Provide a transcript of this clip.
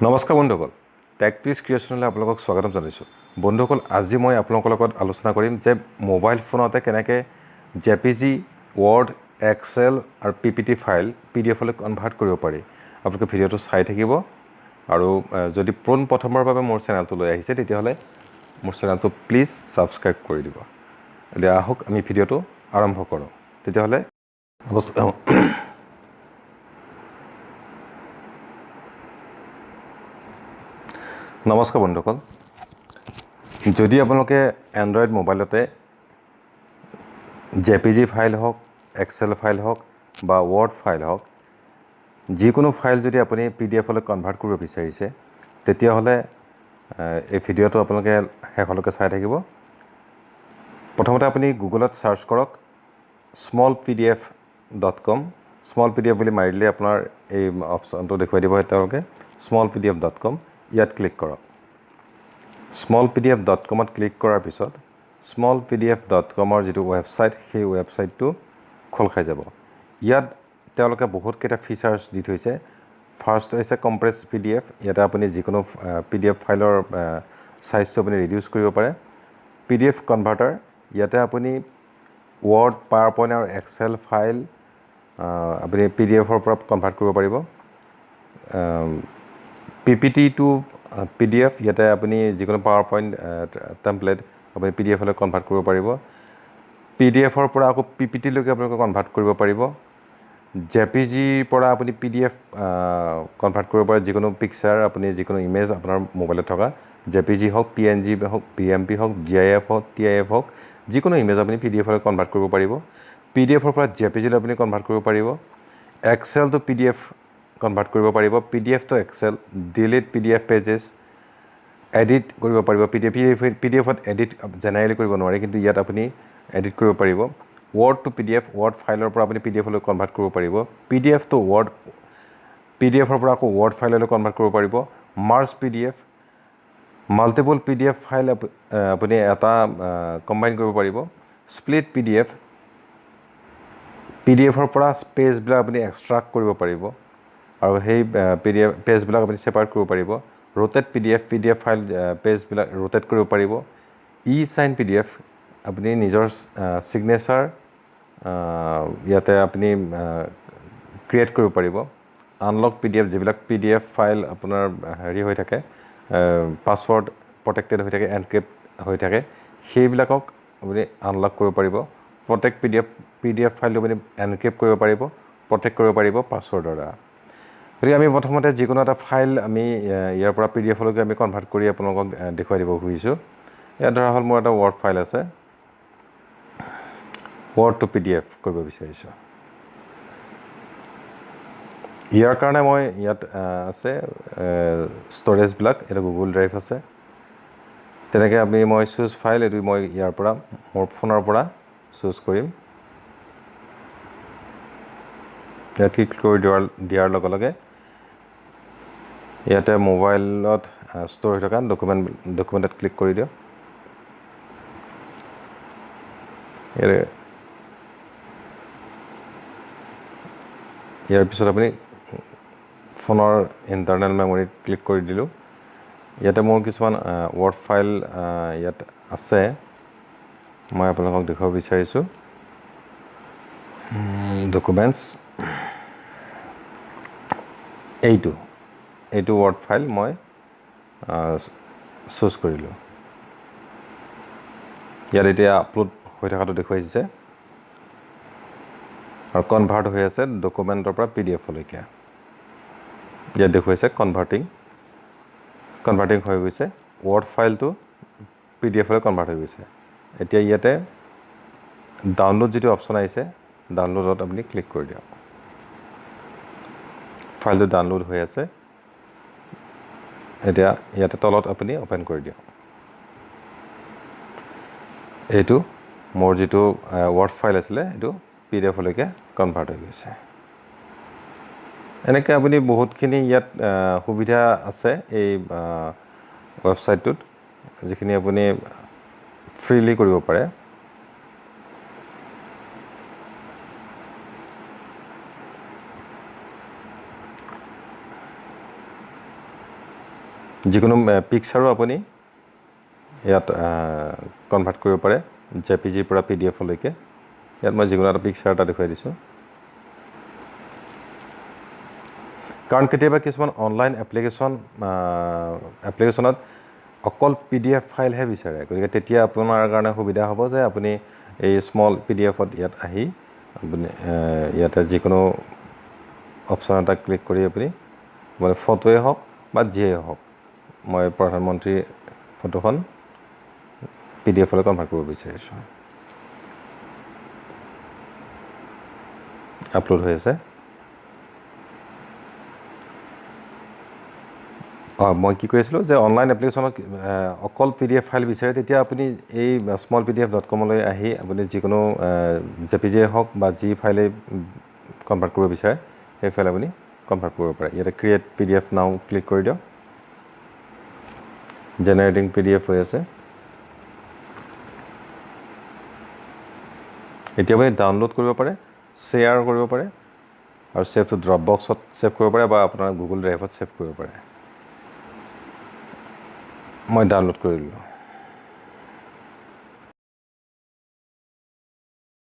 নমস্কাৰ বন্ধুসকল, techtipscreationলৈ আপোনালোকক স্বাগতম জনাইছোঁ। বন্ধুসকল, আজি মই আপোনালোকৰ লগত আলোচনা কৰিম যে মোবাইল ফোনতে কেনেকৈ JPG, Word, Excel আৰু PPT ফাইল PDF-লৈ কনভাৰ্ট কৰিব পাৰি। আপোনালোকে ভিডিঅ'টো চাই থাকিব আৰু যদি প্ৰথমবাৰৰ বাবে মোৰ চেনেলটোলৈ আহিছে তেতিয়াহ'লে মোৰ চেনেলটো প্লিজ ছাবস্ক্ৰাইব কৰি দিব। এতিয়া আহক আমি ভিডিঅ'টো আৰম্ভ কৰোঁ। তেতিয়াহ'লে নমস্কাৰ বন্ধুসকল, যদি আপোনালোকে এণ্ড্ৰইড মোবাইলতে JPG ফাইল হওক, এক্সেল ফাইল হওক বা ৱৰ্ড ফাইল হওক, যিকোনো ফাইল যদি আপুনি PDF-লৈ কনভাৰ্ট কৰিব বিচাৰিছে তেতিয়াহ'লে এই ভিডিঅ'টো আপোনালোকে শেষলৈকে চাই থাকিব। প্ৰথমতে আপুনি গুগলত চাৰ্চ কৰক smallpdf.com। স্মল PDF বুলি মাৰি দিলে আপোনাৰ এই অপশ্যনটো দেখুৱাই দিব তেওঁলোকে, smallpdf.com। ইয়াত ক্লিক কৰক। smallpdf.com-ত ক্লিক কৰাৰ পিছত smallpdf.com-ৰ যিটো ৱেবছাইট, সেই ৱেবছাইটটো খোল খাই যাব। ইয়াত তেওঁলোকে বহুতকেইটা ফিচাৰ্ছ দি থৈছে। ফাৰ্ষ্ট হৈছে কম্প্ৰেছ PDF। ইয়াতে আপুনি যিকোনো PDF ফাইলৰ চাইজটো আপুনি ৰিডিউচ কৰিব পাৰে। PDF কনভাৰ্টাৰ, ইয়াতে আপুনি ৱৰ্ড, পাৱাৰ পইণ্ট আৰু এক্সেল ফাইল আপুনি PDF-ৰ পৰা কনভাৰ্ট কৰিব পাৰিব। PPT to PDF, ইয়াতে আপুনি যিকোনো পাৱাৰ পইণ্ট টেম্পলেট আপুনি PDF-লৈ কনভাৰ্ট কৰিব পাৰিব। PDF-ৰ পৰা আকৌ PPT-লৈকে আপোনালোকে কনভাৰ্ট কৰিব পাৰিব। JPG-ৰ পৰা আপুনি PDF কনভাৰ্ট কৰিব পাৰে। যিকোনো পিকচাৰ, আপুনি যিকোনো ইমেজ আপোনাৰ মোবাইলত থকা JPG হওক, PNG হওক, BMP হওক, GIF হওক, TIF হওক, যিকোনো ইমেজ আপুনি PDF-লৈ কনভাৰ্ট কৰিব পাৰিব। PDF-ৰ পৰা JPG-লৈ আপুনি কনভাৰ্ট কৰিব পাৰিব। এক্সেল টু PDF কনভাৰ্ট কৰিব পাৰিব। PDF to excel, delete PDF pages, edit কৰিব পাৰিব। PDF-ত এডিট জেনেৰেলি কৰিব নোৱাৰে, কিন্তু ইয়াত আপুনি এডিট কৰিব পাৰিব। ৱৰ্ড টু PDF, ৱৰ্ড ফাইলৰ পৰা আপুনি PDF-লৈ কনভাৰ্ট কৰিব পাৰিব। PDF টু ৱৰ্ড, PDF-ৰ পৰা আকৌ ৱৰ্ড ফাইললৈ কনভাৰ্ট কৰিব পাৰিব। Merge PDF, multiple PDF file আপুনি এটা কম্বাইন কৰিব পাৰিব। স্প্লিট PDF-ৰ পৰা পেজবিলাক আপুনি এক্সট্ৰাক্ট কৰিব পাৰিব আৰু সেই পেজবিলাক আপুনি ছেপাৰেট কৰিব পাৰিব। ৰোটেট PDF ফাইল পেজবিলাক ৰোটেট কৰিব পাৰিব। চাইন PDF, আপুনি নিজৰ ছিগনেচাৰ ইয়াতে আপুনি ক্ৰিয়েট কৰিব পাৰিব। আনলক PDF, যিবিলাক PDF ফাইল আপোনাৰ হেৰি হৈ থাকে, পাছৱৰ্ড প্ৰটেক্টেড হৈ থাকে, এনক্ৰিপ্ট হৈ থাকে, সেইবিলাকক আপুনি আনলক কৰিব পাৰিব। প্ৰটেক্ট PDF ফাইলটো আপুনি এনক্ৰিপ্ট কৰিব পাৰিব, প্ৰটেক্ট কৰিব পাৰিব পাছৱৰ্ডৰ দ্বাৰা। গতিকে আমি প্ৰথমতে যিকোনো এটা ফাইল আমি ইয়াৰ পৰা PDF-লৈকে আমি কনভাৰ্ট কৰি আপোনালোকক দেখুৱাই দিব খুজিছোঁ। ইয়াত ধৰা হ'ল মোৰ এটা ৱৰ্ড ফাইল আছে, ৱৰ্ড টু PDF কৰিব বিচাৰিছোঁ। ইয়াৰ কাৰণে মই ইয়াত আছে ষ্ট'ৰেজবিলাক, এইটো গুগল ড্ৰাইভ আছে। তেনেকৈ মই চুজ ফাইল, এইটো মই ইয়াৰ পৰা মোৰ ফোনৰ পৰা চুজ কৰিম। ইয়াত ক্লিক কৰি দিয়াৰ লগে লগে ইয়াতে মোবাইলত ষ্ট'ৰ হৈ থকা ডকুমেণ্টত ক্লিক কৰি দিয়ক। ইয়াৰ পিছত আপুনি ফোনৰ ইণ্টাৰনেল মেমৰিত ক্লিক কৰি দিলোঁ। ইয়াতে মোৰ কিছুমান ৱৰ্ড ফাইল ইয়াত আছে, মই আপোনালোকক দেখুৱাব বিচাৰিছোঁ। ডকুমেণ্টছ, এইটো ৱৰ্ড ফাইল মই চুজ কৰিলোঁ। ইয়াত এতিয়া আপলোড হৈ থকাটো দেখুৱাইছে আৰু কনভাৰ্ট হৈ আছে ডকুমেণ্টৰ পৰা PDF-লৈকে। ইয়াত দেখুৱাইছে কনভাৰ্টিং হৈ গৈছে। ৱৰ্ড ফাইলটো PDF-লৈ কনভাৰ্ট হৈ গৈছে। এতিয়া ইয়াতে ডাউনলোড যিটো অপশ্যন আহিছে, ডাউনলোডত আপুনি ক্লিক কৰি দিয়ক। ফাইলটো ডাউনলোড হৈ আছে। এতিয়া ইয়াতে তলত আপুনি অ'পেন কৰি দিয়ক। এইটো মোৰ যিটো ৱৰ্ড ফাইল আছিলে, এইটো PDF-লৈকে কনভাৰ্ট হৈ গৈছে। এনেকৈ আপুনি বহুতখিনি ইয়াত সুবিধা আছে এই ৱেবছাইটটোত, যিখিনি আপুনি ফ্ৰীলি কৰিব পাৰে। যিকোনো পিকচাৰো আপুনি ইয়াত কনভাৰ্ট কৰিব পাৰে JPG পৰা PDF লৈকে ইয়াত মই যিকোনো এটা পিকচাৰ এটা দেখুৱাই দিছোঁ কাৰণ কেতিয়াবা কিছুমান অনলাইন এপ্লিকেশ্যনত অকল PDF ফাইলহে বিচাৰে গতিকে তেতিয়া আপোনাৰ কাৰণে সুবিধা হ'ব যে আপুনি এই স্মল PDFত ইয়াত আহি আপুনি ইয়াতে যিকোনো অপশ্যন এটা ক্লিক কৰি আপুনি মানে ফটোৱে হওক বা যিয়ে হওক মই প্ৰধানমন্ত্ৰী ফটোখন PDF লৈ কনভাৰ্ট কৰিব বিচাৰিছোঁ আপলোড হৈ আছে মই কি কৈ আছিলোঁ যে অনলাইন এপ্লিকেশ্যনত অকল PDF ফাইল বিচাৰে তেতিয়া আপুনি এই smallpdf.com লৈ আহি আপুনি যিকোনো JPG হওক বা যি ফাইলেই কনভাৰ্ট কৰিব বিচাৰে সেই ফাইল আপুনি কনভাৰ্ট কৰিব পাৰে ইয়াতে ক্ৰিয়েট PDF নাও ক্লিক কৰি দিয়ক জেনেৰেটিং PDF হৈ আছে এতিয়া আপুনি ডাউনলোড কৰিব পাৰে শ্বেয়াৰ কৰিব পাৰে আৰু ছেভ টু ড্ৰপবক্সত ছেভ কৰিব পাৰে বা আপোনাৰ গুগল ড্ৰাইভত ছেভ কৰিব পাৰে মই ডাউনলোড কৰি দিলোঁ